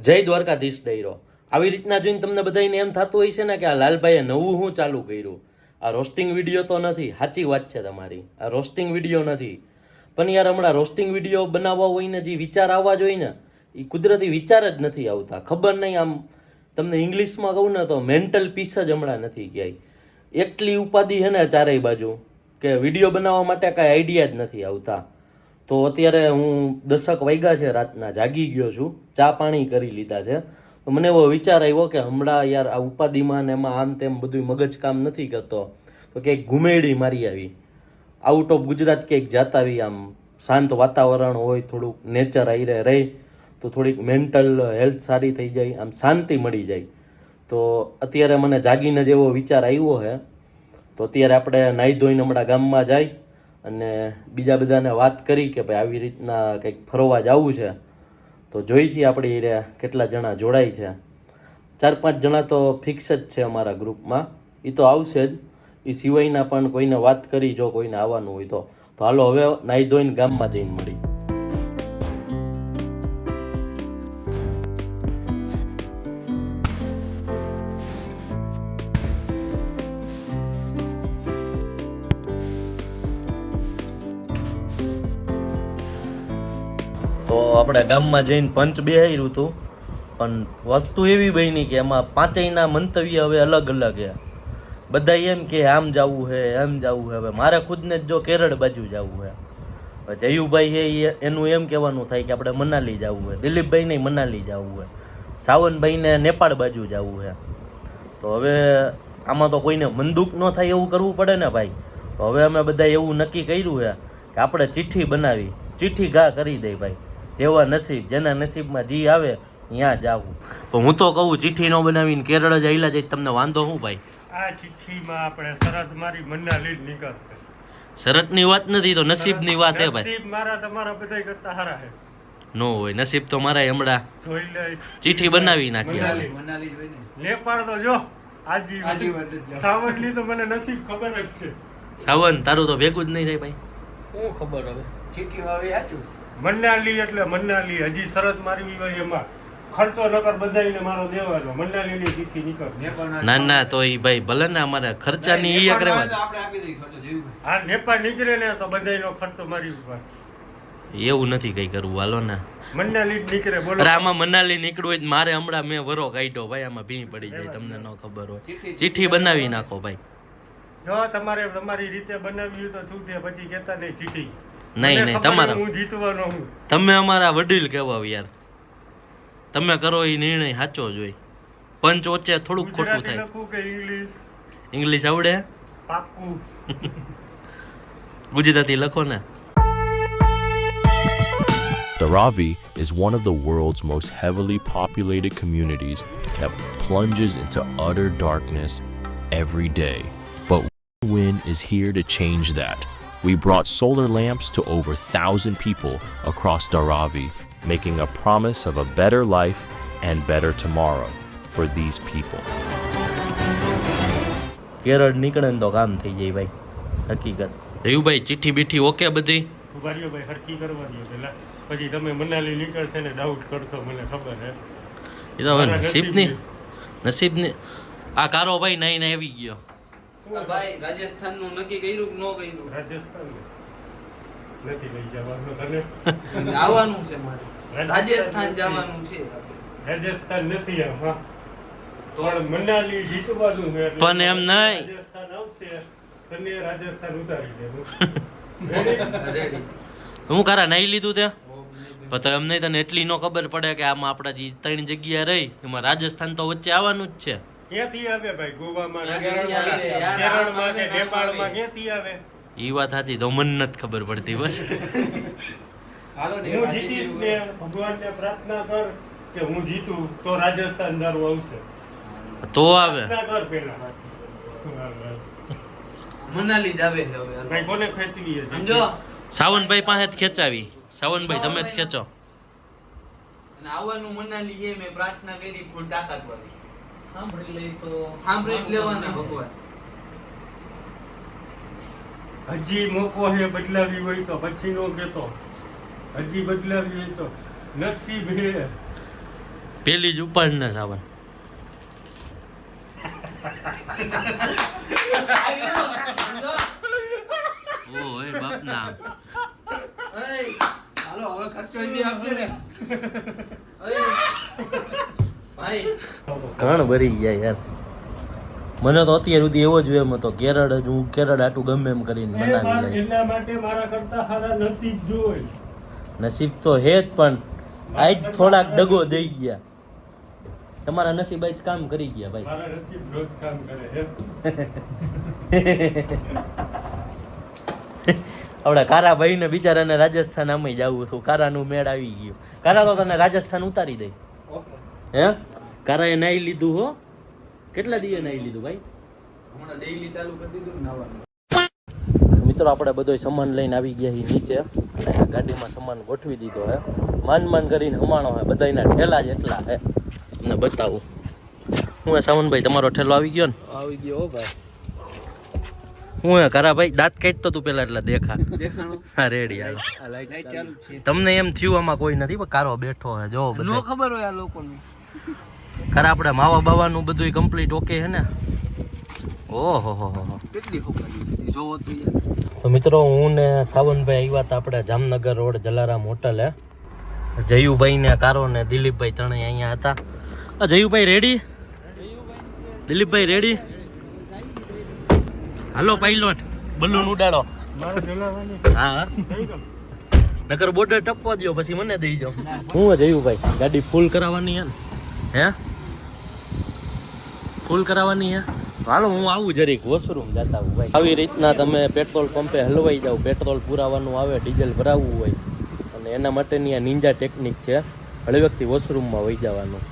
જય દ્વારકાધીશ દઈરો. આવી રીતના જોઈને તમને બધાને એમ થતું હોય છે ને કે આ લાલભાઈએ નવું શું ચાલુ કર્યું. આ રોસ્ટિંગ વિડીયો તો નથી, સાચી વાત છે તમારી, આ રોસ્ટિંગ વિડીયો નથી. પણ યાર હમણાં રોસ્ટિંગ વિડીયો બનાવવા હોય ને જે વિચાર આવવા જોઈએ ને એ કુદરતી વિચાર જ નથી આવતા. ખબર નહીં, આમ તમને ઇંગ્લિશમાં કહું ને તો મેન્ટલ પીસ જ હમણાં નથી ક્યાંય. એટલી ઉપાધિ છે ને ચારેય બાજુ કે વિડીયો બનાવવા માટે કાંઈ આઈડિયા જ નથી આવતા. તો અત્યારે હું 10 વાગ્યા છે રાતના, જાગી ગયો છું, ચા પાણી કરી લીધા છે. તો મને એવો વિચાર આવ્યો કે હમણાં યાર આ ઉપાધિમાં ને એમાં આમ તેમ બધું મગજ કામ નથી કરતો, તો ક્યાંક ઘુમેડી મારી આવી, આઉટ ઓફ ગુજરાત ક્યાંક જાતા આવી, આમ શાંત વાતાવરણ હોય, થોડુંક નેચર આવીને રહે તો થોડીક મેન્ટલ હેલ્થ સારી થઈ જાય, આમ શાંતિ મળી જાય. તો અત્યારે મને જાગીને જ એવો વિચાર આવ્યો છે. તો અત્યારે આપણે નાહી ધોઈને હમણાં ગામમાં જાય અને બીજા બધાને વાત કરી કે ભાઈ આવી રીતના કંઈક ફરવા જવું છે. તો જોઈ છીએ આપણી રે કેટલા જણા જોડાય છે. 4-5 જણા તો ફિક્સ જ છે અમારા ગ્રુપમાં, એ તો આવશે જ. એ સિવાયના પણ કોઈને વાત કરી, જો કોઈને આવવાનું હોય તો હાલો હવે નાહી ધોઈને ગામમાં જઈને મળી. તો આપણે ગામમાં જઈને પંચ બેહાર્યું હતું, પણ વસ્તુ એવી બની કે એમાં પાંચેયના મંતવ્ય હવે અલગ અલગ છે. બધા એમ કે આમ જવું છે, એમ જવું છે. હવે મારે ખુદને જ જો કેરળ બાજુ જવું છે. હવે જયુભાઈ છે એનું એમ કહેવાનું થાય કે આપણે મનાલી જવું છે, દિલીપભાઈને મનાલી જવું છે, સાવનભાઈને નેપાળ બાજુ જવું છે. તો હવે આમાં તો કોઈને મંદુક ન થાય એવું કરવું પડે ને ભાઈ. તો હવે અમે બધા એવું નક્કી કર્યું છે કે આપણે ચિઠ્ઠી બનાવી, ચિઠ્ઠી ઘા કરી દઈ ભાઈ. જેવા નસીબ, જેના નસીબમાં જી આવે ત્યાં જાવું. તો હું તો કહું ચિઠ્ઠી ન બનાવીને કેરળ જ આયલા જાય, તમને વાંધો શું ભાઈ? આ ચિઠ્ઠીમાં આપણે શરત મારી મનાલી જ નીકળશે. શરતની વાત નથી, તો નસીબની વાત હે ભાઈ. નસીબ મારા તમારા બધાય કરતા હારા છે. નો હોય નસીબ તો મારા હમણાં જોઈ લે, ચિઠ્ઠી બનાવી નાખી. મનાલી જોઈને નેપાળ તો જો આજીવન સાવનની તો મને નસીબ ખબર જ છે. સાવન તારું તો ભેગું જ નહીં થાય ભાઈ. શું ખબર હવે ચિઠ્ઠી વાવી સાચું. મનાલી એટલે મનાલી, હજી શરત મારી હોય એમાં ખર્ચો નકર બધાયને મારો દેવાનો. મનાલીની ચિઠ્ઠી નીકળશે. ના ના તો એ ભાઈ ભલે ને અમારે ખર્ચાની ઈ આગળ વાત. આપણે આપી દઈએ ખર્ચો જેવું. હા, નેપાળ નીકળે ને તો બધાયનો ખર્ચો મારી ઉપર. એવું નથી કઈ કરવું, હાલો ને મનાલી જ નીકળે. બોલો આમાં મનાલી નીકળવું હોય મારે હમણાં મેં વરો કાઢ્યો ભાઈ, આમાં ભીં પડી જાય, તમને ન ખબર હોય. ચિઠ્ઠી બનાવી નાખો ભાઈ. જો તમારે તમારી રીતે બનાવી હોય તો છૂટે, પછી કહેતા નહીં ચીઠી. નહીં નહીં, તમારા હું જીતવાનો હું. તમે અમારા વડીલ કહેવાવ યાર, તમે કરો એ નિર્ણય સાચો જ હોય. પંચ વચ્ચે થોડુંક ખોટું ગુજરાતી થાય. લખું કે ઇંગ્લિશ? ઇંગ્લિશ આવડે? પાક્કું. ગુજરાતી લખો ને. Dharavi is one of the world's most heavily populated communities that plunges into utter darkness every day. But Wind is here to change that. We brought solar lamps to over 1,000 people across Dharavi, making a promise of a better life and better tomorrow for these people. Kerala નીકળે ને તો કામ થઈ જાય ભાઈ, હકીકત. દેવુભાઈ ચિઠ્ઠી બીઠી okay બધી? ઉભા રહ્યો ભાઈ, હરકી કરવાની પેલા, પછી તમે મનાલી નીકળશે ને ડાઉટ કરશો, મને ખબર હે. એ તો હવે નસીબની આ કારો ભાઈ નહીં ને આવી ગયો. ભાઈ રાજસ્થાન નું નક્કી કર્યું કે ન કર્યું? રાજસ્થાન નથી લઈ જવાનું તને. આવવાનું છે મારે, રાજસ્થાન જવાનું છે. રાજસ્થાન નથી આમ, હા, પણ મનાલી જીતવાનું છે. પણ એમ નહીં, રાજસ્થાન આવશે તને રાજસ્થાન ઉતારી દેવું. રેડી. હું કારા નહીં લીધું ત્યાં પણ એમ નહીં, તને એટલી ન ખબર પડે કે આમાં આપણા જે 3 જગ્યા રહી એમાં રાજસ્થાન તો વચ્ચે આવવાનું જ છે. ક્યાંથી આવે ભાઈ? ગોવામાં, ક્યાંથી આવે? કેરળમાં કે નેપાળમાં ક્યાંથી આવે? એ વાત સાચી, તો મને નથી ખબર પડતી બસ. હાલો ને, હું જીતીશ ને ભગવાનને પ્રાર્થના કર કે હું જીતું તો રાજસ્થાન દારૂ આવશે. તો આવે પ્રાર્થના કર પેલા. મનાલી જ આવે છે હવે. ભાઈ કોને ખેંચવી છે? સમજો. સાવનભાઈ પાસે જ ખેંચાવી. સાવનભાઈ તમે જ ખેંચો. અને આવવાનું મનાલી એ મેં પ્રાર્થના કરી ફૂલ તાકાત વાળી. સાંભળી લઈ તો સાંભળી જ લેવાના ભગવાન. હજી મોકો હે બદલાવી હોય તો પછી નો કેતો. હજી બદલાવી હોય તો નસીબ હે. પેલી જ ઉપાડ ને સાવન ઓ એ બાપ ના હાલો હવે ખર્ચો ઈ આપશે ને ભાઈ ઘણ ભરી ગયા યાર મને તો અત્યાર સુધી એવો જ એમ હતો કેરળ જ હું કેરળ આટું ગમે એમ કરીને મનાવી લઈશ એના માટે મારા કરતા સારા નસીબ જોઈ નસીબ તો હે જ પણ આજ થોડાક દગો દઈ ગયા તમારા નસીબ આજ કામ કરી ગયા ભાઈ મારા નસીબ રોજ કામ કરે હે આપણા કારા ભાઈ ને બિચારાને રાજસ્થાન આમે જવું હતું કારાનું મેળ આવી ગયું કારા તો તને રાજસ્થાન ઉતારી દઈ હે કારાએ નાઈ લીધું હો કેટલા દિવસે નાઈ લીધું ભાઈ હમણાં ડેઈલી ચાલુ કરી દીધું ને નાવાનું મિત્રો આપણે બધો સામાન લઈને આવી ગયા છીએ નીચે અને ગાડીમાં સામાન ગોઠવી દીધો હે માન કરીને હમાણો હે બધાયના ઠેલા જ એટલા હે તમને બતાવું હું હે સાવનભાઈ તમારો ઠેલો આવી ગયો ને આવી ગયો ભાઈ હું હે કારા ભાઈ દાંત કાઢતો તું પેલા એટલે દેખા દેખાણું હા રેડી હાલો આ લાઈટ ચાલુ છે તમને એમ થયું આમાં કોઈ નથી પણ કારો બેઠો હે જો નો બધા ખબર હોય આ લોકોને કારા આપણે માવા બાવાનું બધું કમ્પ્લીટ ઓકે હે ને ઓહો હો હો કેટલી હોકાલી જોવો તો યાર તો મિત્રો હું ને સાવનભાઈ આવ્યા હતા આપણે જામનગર રોડ જલારામ હોટલ હે જયુભાઈ ને કારો ને દિલીપભાઈ ત્રણેય અહીંયા હતા જયુભાઈ રેડી દિલીપભાઈ રેડી હાલો પાઇલોટ બલૂન ઉડાડો મારા જલાવાની હા નકર બોર્ડર ટપવા દો પછી મને દઈ જાઓ હું જયુભાઈ ગાડી ફૂલ કરાવવાની હે ફૂલ કરાવવાની હે હાલો હું આવું જરીક વોશરૂમ જતા આવું ભાઈ આવી રીતના તમે પેટ્રોલ પંપે હલવાઈ જાવ પેટ્રોલ પુરાવાનું આવે ડીઝલ ભરાવવું હોય અને એના માટેની આ નિંજા ટેકનિક છે હળવેકથી વોશરૂમમાં વહી જવાનું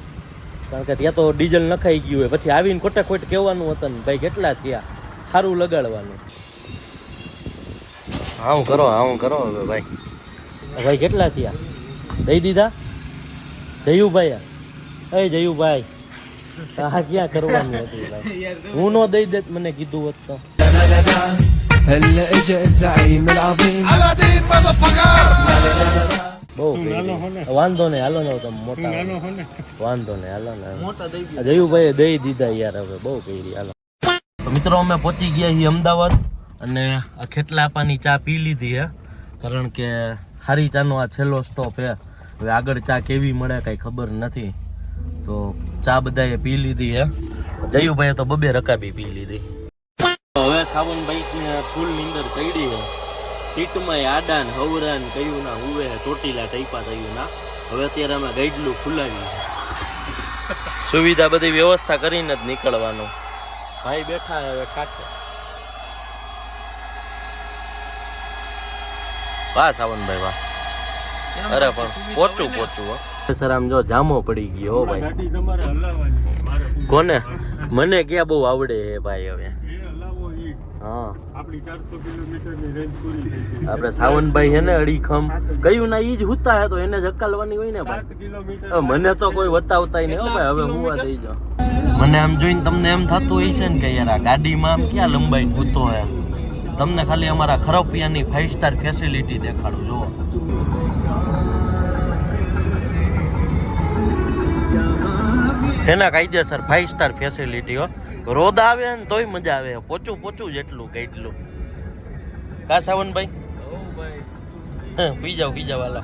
કારણ કે ત્યાં તો ડીઝલ નખાઈ ગયું હોય પછી આવીને ખોટે ખોટ કહેવાનું હતું ને ભાઈ કેટલા થયા સારું લગાડવાનું હા કરો હવે ભાઈ ભાઈ કેટલા થયા દઈ દીધા જયુભાઈ જયુભાઈ આ ક્યાં કરવાની હતી ભાઈ હું નો દઈ દેત મને કીધું હોત તો هلا اجى الزعيم العظيم બહુ વાંધો નહીં હાલો ને તમે મોટા વાંધો નહીં હાલો ને મોટા દઈ ગયો જયુભાઈ દઈ દીધા યાર હવે બહુ કરી હાલો તો મિત્રો અમે પહોંચી ગયા છીએ અમદાવાદ અને આ ખેટલાપાની ચા પી લીધી હે કારણ કે હારી ચાનો આ છેલ્લો સ્ટોપ હે હવે આગળ ચા કેવી મળે કાંઈ ખબર નથી તો ચા બધાએ પી લીધી હે જયુભાઈએ તો બબે રકાબી પી લીધી હવે સાવનભાઈ ને ફૂલ નીંદર ચડી હે સીટમાં આડા ને હવરા ને કયું ના હુવે ચોટીલા ટાઈપા થયું ના હવે અત્યારે અમે ગાઈડલું ખુલાવી સુવિધા બધી વ્યવસ્થા કરીને જ નીકળવાનું ભાઈ બેઠા હવે કાઠે વાહ સાવનભાઈ વાહ અરે પણ પોચું હો સર આમ જો જામો પડી ગયો હો ભાઈ ગાડી તમારે હલાવવાની મારે કોને મને ક્યાં બહુ આવડે હે ભાઈ હવે એ હલાવો ઈ હા આપણી 400 કિલોમીટરની રેન્જ પૂરી થઈ ગઈ આપણે સાવનભાઈ હે ને અડીખમ કયું ના ઈ જ હુતા હે તો એને જકાલવાની હોય ને 7 ભાઈ કિલોમીટર મને તો કોઈ વતાવતા નહીં હો ભાઈ હવે હું આ દઈ જાઉં મને આમ જોઈને તમને એમ થતું હોય છે ને કે યાર આ ગાડીમાં આમ ક્યાં લંબાઈ કૂતો હે તમને ખાલી અમારા ખરપિયાની 5 સ્ટાર ફેસિલિટી દેખાડું જુઓ એના કાયદેસર 5 સ્ટાર ફેસિલિટી હો રોદ આવે ને તોય મજા આવે પોચું જેટલું કેટલું કા સાવનભાઈ પી જાવ હાલો